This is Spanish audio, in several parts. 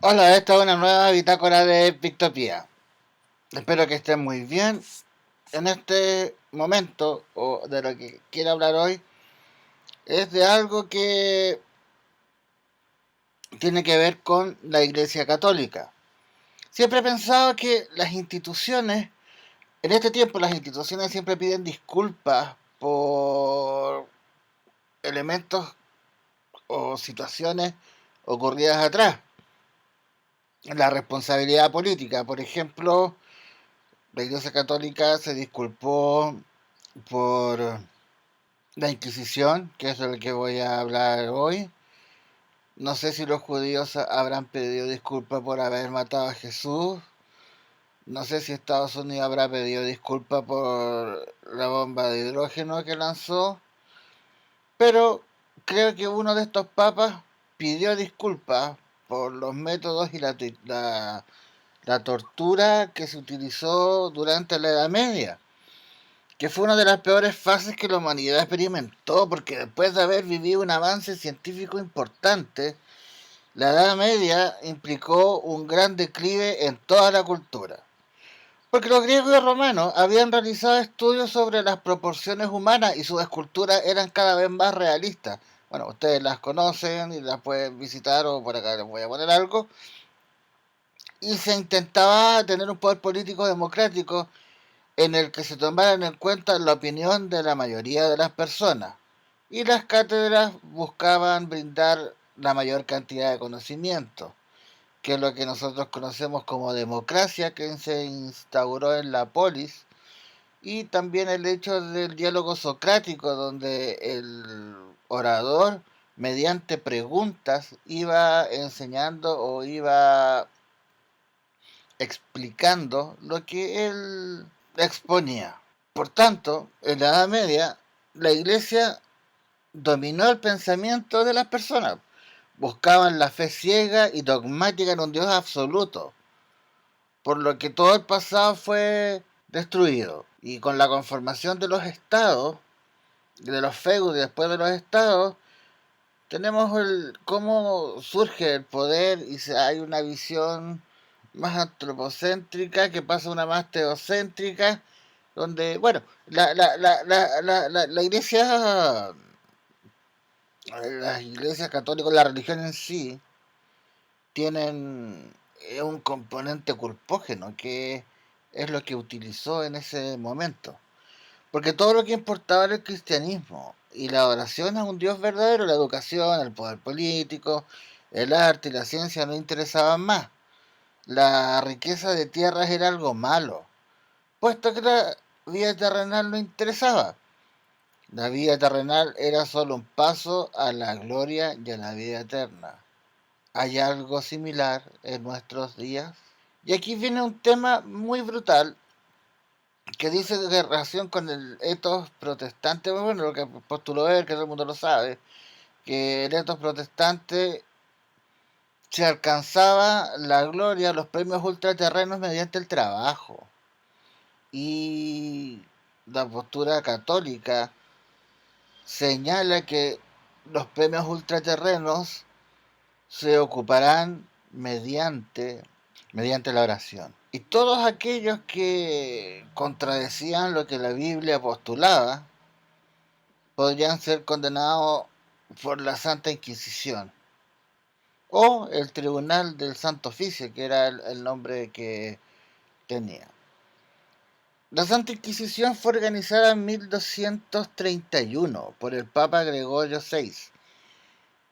Hola, esta es una nueva bitácora de Pictopía. Espero que estén muy bien. En este momento, o de lo que quiero hablar hoy, es de algo que tiene que ver con la Iglesia Católica. Siempre he pensado que las instituciones, en este tiempo las instituciones siempre piden disculpas por elementos o situaciones ocurridas atrás. La responsabilidad política, por ejemplo, la Iglesia Católica se disculpó por la Inquisición, que es de lo que voy a hablar hoy. No sé si los judíos habrán pedido disculpas por haber matado a Jesús. No sé si Estados Unidos habrá pedido disculpas por la bomba de hidrógeno que lanzó. Pero creo que uno de estos papas pidió disculpas por los métodos y la tortura que se utilizó durante la Edad Media, que fue una de las peores fases que la humanidad experimentó, porque después de haber vivido un avance científico importante, la Edad Media implicó un gran declive en toda la cultura. Porque los griegos y romanos habían realizado estudios sobre las proporciones humanas y sus esculturas eran cada vez más realistas. Bueno, ustedes las conocen y las pueden visitar o por acá les voy a poner algo. Y se intentaba tener un poder político democrático en el que se tomaran en cuenta la opinión de la mayoría de las personas. Y las cátedras buscaban brindar la mayor cantidad de conocimiento, que es lo que nosotros conocemos como democracia, que se instauró en la polis, y también el hecho del diálogo socrático, donde el orador, mediante preguntas, iba enseñando o iba explicando lo que él exponía. Por tanto, en la Edad Media, la Iglesia dominó el pensamiento de las personas. Buscaban la fe ciega y dogmática en un Dios absoluto, por lo que todo el pasado fue destruido. Y con la conformación de los estados, de los feudos y después de los estados, tenemos cómo surge el poder y hay una visión más antropocéntrica que pasa a una más teocéntrica, donde, bueno, la iglesia, las iglesias católicas, la religión en sí, tienen un componente culpógeno que es lo que utilizó en ese momento. Porque todo lo que importaba era el cristianismo y la adoración a un Dios verdadero, la educación, el poder político, el arte y la ciencia no interesaban más. La riqueza de tierras era algo malo, puesto que la vida terrenal no interesaba. La vida terrenal era solo un paso a la gloria y a la vida eterna. ¿Hay algo similar en nuestros días? Y aquí viene un tema muy brutal que dice de relación con el etos protestante, bueno, lo que postuló ver, que todo el mundo lo sabe, que el etos protestante se alcanzaba la gloria, los premios ultraterrenos mediante el trabajo. Y la postura católica señala que los premios ultraterrenos se ocuparán mediante la oración. Y todos aquellos que contradecían lo que la Biblia postulaba podrían ser condenados por la Santa Inquisición o el Tribunal del Santo Oficio, que era el nombre que tenía. La Santa Inquisición fue organizada en 1231 por el Papa Gregorio VI,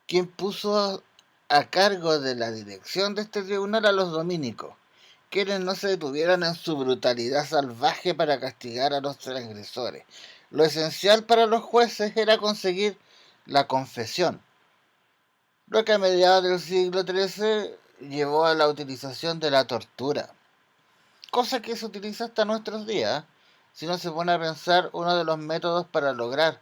quien puso a cargo de la dirección de este tribunal a los dominicos, quienes no se detuvieron en su brutalidad salvaje para castigar a los transgresores. Lo esencial para los jueces era conseguir la confesión, lo que a mediados del siglo XIII llevó a la utilización de la tortura, cosa que se utiliza hasta nuestros días. Si no se pone a pensar, uno de los métodos para lograr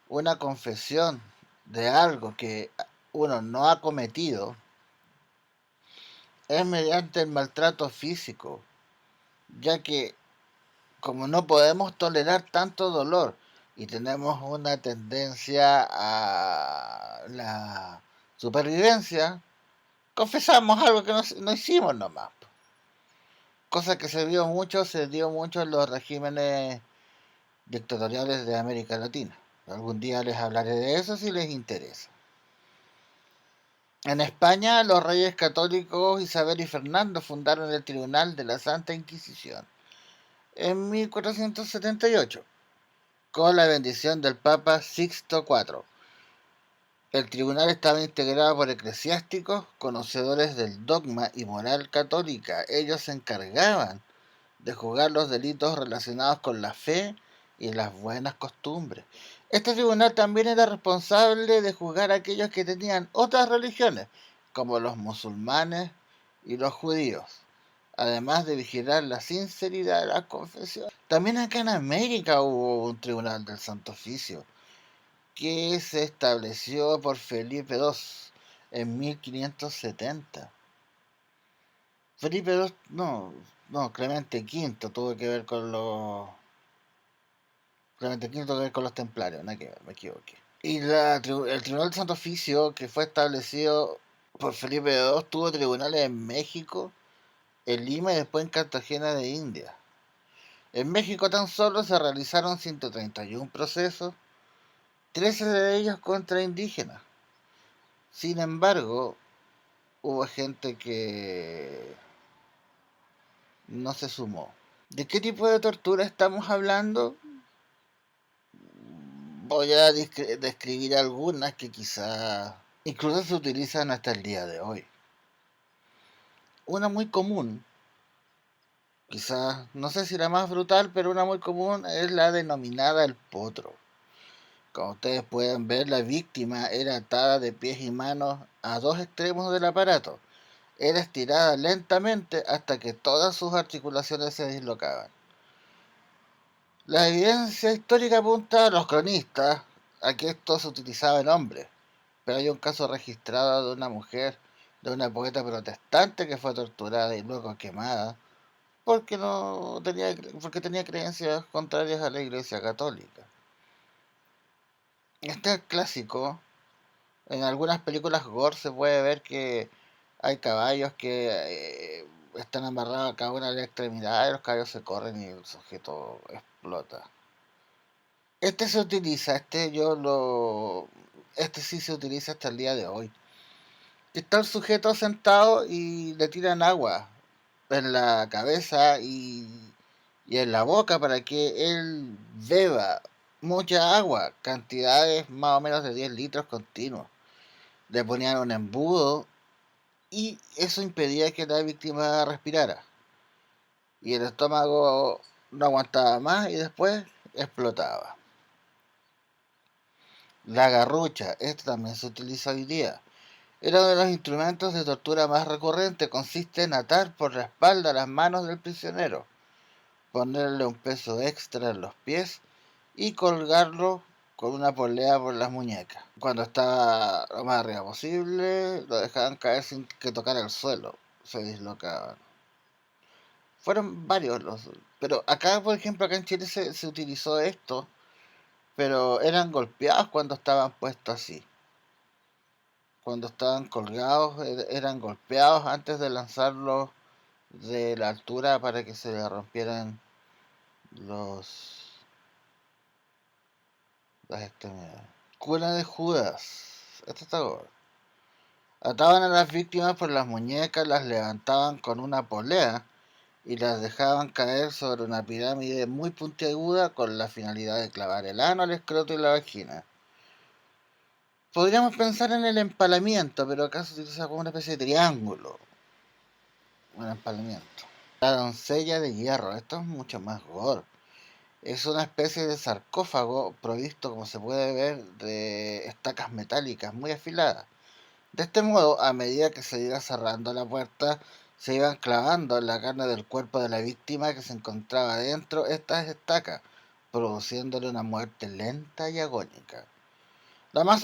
una confesión de algo que uno no ha cometido es mediante el maltrato físico, ya que como no podemos tolerar tanto dolor y tenemos una tendencia a la supervivencia, confesamos algo que no hicimos nomás. Cosa que se dio mucho en los regímenes dictatoriales de América Latina. Algún día les hablaré de eso si les interesa. En España, los reyes católicos Isabel y Fernando fundaron el Tribunal de la Santa Inquisición en 1478, con la bendición del Papa Sixto IV. El tribunal estaba integrado por eclesiásticos, conocedores del dogma y moral católica. Ellos se encargaban de juzgar los delitos relacionados con la fe y las buenas costumbres. Este tribunal también era responsable de juzgar a aquellos que tenían otras religiones, como los musulmanes y los judíos, además de vigilar la sinceridad de las confesiones. También acá en América hubo un tribunal del Santo Oficio, que se estableció por Felipe II en 1570. Felipe II, Clemente V tuvo que ver con los... Clemente V tuvo que ver con los templarios, nada que ver, me equivoqué. Y el Tribunal de Santo Oficio, que fue establecido por Felipe II, tuvo tribunales en México, en Lima y después en Cartagena de India. En México tan solo se realizaron 131 procesos, 13 de ellos contra indígenas. Sin embargo, hubo gente que no se sumó. ¿De qué tipo de tortura estamos hablando? Voy a describir algunas que quizás incluso se utilizan hasta el día de hoy. Una muy común, quizás, no sé si la más brutal, pero una muy común es la denominada el potro. Como ustedes pueden ver, la víctima era atada de pies y manos a dos extremos del aparato. Era estirada lentamente hasta que todas sus articulaciones se dislocaban. La evidencia histórica apunta a los cronistas a que esto se utilizaba en hombres, pero hay un caso registrado de una mujer, de una poeta protestante que fue torturada y luego quemada porque tenía creencias contrarias a la Iglesia Católica. Este es clásico. En algunas películas gore se puede ver que hay caballos que están amarrados a cada una de las extremidades, los caballos se corren y el sujeto explota. Este se utiliza, este sí se utiliza hasta el día de hoy. Está el sujeto sentado y le tiran agua en la cabeza y en la boca para que él beba mucha agua, cantidades más o menos de 10 litros continuos. Le ponían un embudo y eso impedía que la víctima respirara. Y el estómago no aguantaba más y después explotaba. La garrucha, esto también se utiliza hoy día. Era uno de los instrumentos de tortura más recurrentes. Consiste en atar por la espalda las manos del prisionero, ponerle un peso extra en los pies y colgarlo con una polea por las muñecas. Cuando estaba lo más arriba posible, lo dejaban caer sin que tocara el suelo. Se dislocaban. Fueron varios los... Pero acá, por ejemplo, acá en Chile se utilizó esto, pero eran golpeados cuando estaban puestos así. Cuando estaban colgados, eran golpeados antes de lanzarlos de la altura para que se le rompieran los las extremidades. Cuna de Judas. Esto está gordo. Ataban a las víctimas por las muñecas, las levantaban con una polea y las dejaban caer sobre una pirámide muy puntiaguda con la finalidad de clavar el ano, el escroto y la vagina. Podríamos pensar en el empalamiento, pero acá se utiliza como una especie de triángulo. Un empalamiento. La doncella de hierro, esto es mucho más gore. Es una especie de sarcófago provisto, como se puede ver, de estacas metálicas muy afiladas. De este modo, a medida que se iba cerrando la puerta, se iban clavando en la carne del cuerpo de la víctima que se encontraba dentro estas estacas, produciéndole una muerte lenta y agónica. Las más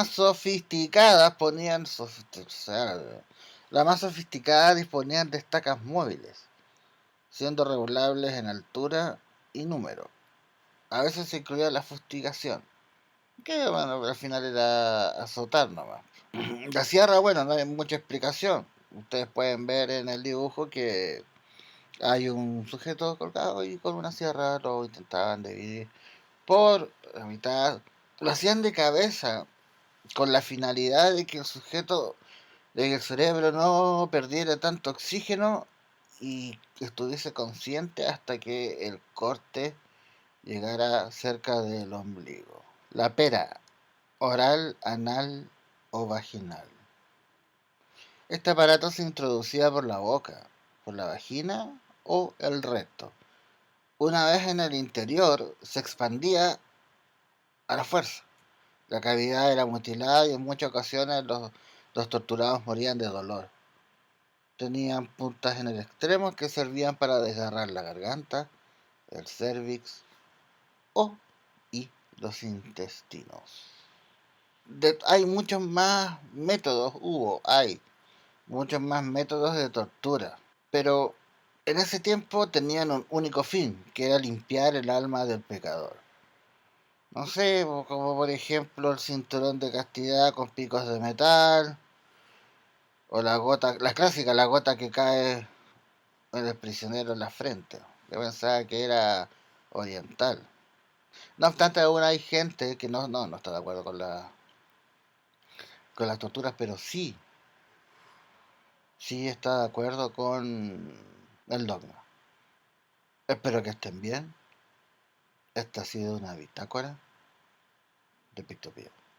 sofisticadas disponían de estacas móviles, siendo regulables en altura y número. A veces se incluía la fustigación, que bueno, al final era azotar nomás. La sierra, bueno, no hay mucha explicación. Ustedes pueden ver en el dibujo que hay un sujeto colgado y con una sierra lo intentaban dividir por la mitad. Lo hacían de cabeza con la finalidad de que el sujeto, de que el cerebro no perdiera tanto oxígeno y estuviese consciente hasta que el corte llegara cerca del ombligo. La pera, oral, anal o vaginal. Este aparato se introducía por la boca, por la vagina o el recto. Una vez en el interior, se expandía a la fuerza. La cavidad era mutilada y en muchas ocasiones los torturados morían de dolor. Tenían puntas en el extremo que servían para desgarrar la garganta, el cervix o y los intestinos. Hay muchos más métodos, hay muchos más métodos de tortura, pero en ese tiempo tenían un único fin, que era limpiar el alma del pecador. No sé, como por ejemplo el cinturón de castidad con picos de metal, o la gota, la clásica, la gota que cae en el prisionero en la frente. Yo pensaba que era oriental. No obstante, aún hay gente que no está de acuerdo con las torturas, pero sí está de acuerdo con el dogma. Espero que estén bien. Esta ha sido una bitácora de Pictopía.